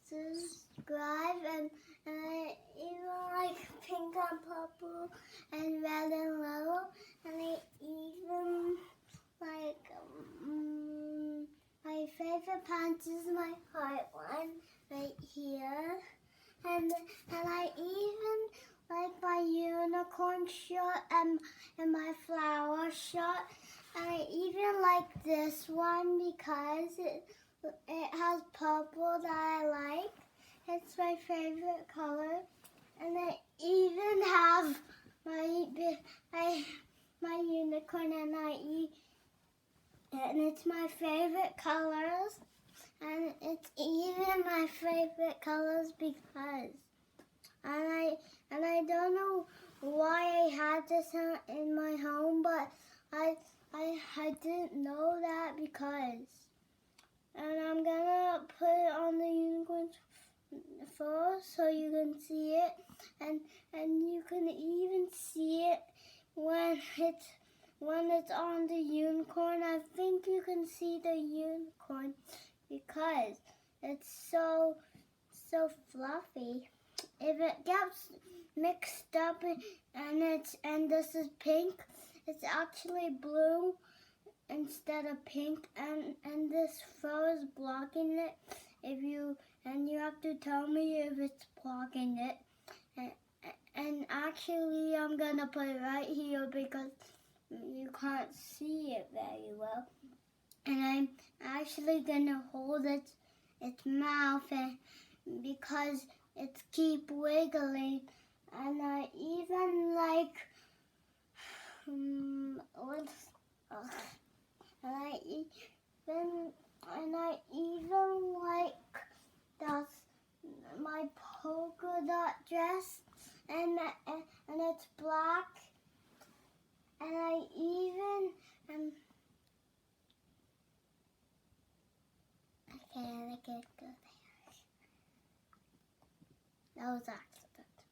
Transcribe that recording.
subscribe, and I even like pink and purple and red and yellow, and I even like my favorite pants is my heart one right here, and I even like my unicorn shirt and my flower shirt. I even like this one because it has purple that I like. It's my favorite color. And I even have my unicorn, and it's my favorite colors. And it's even my favorite colors because and I don't know why I had this in my home, but I didn't know that because. And I'm gonna put it on the unicorn first so you can see it, and you can even see it when it's on the unicorn. I think you can see the unicorn because it's so fluffy. If it gets mixed up and this is pink, it's actually blue instead of pink, and this fur is blocking it. You have to tell me if it's blocking it. And actually, I'm gonna put it right here because you can't see it very well. And I'm actually gonna hold its mouth, because it's keep wiggling. And I even like and I even like that's my polka dot dress, and it's black, and I even okay, I can't go there. That was actually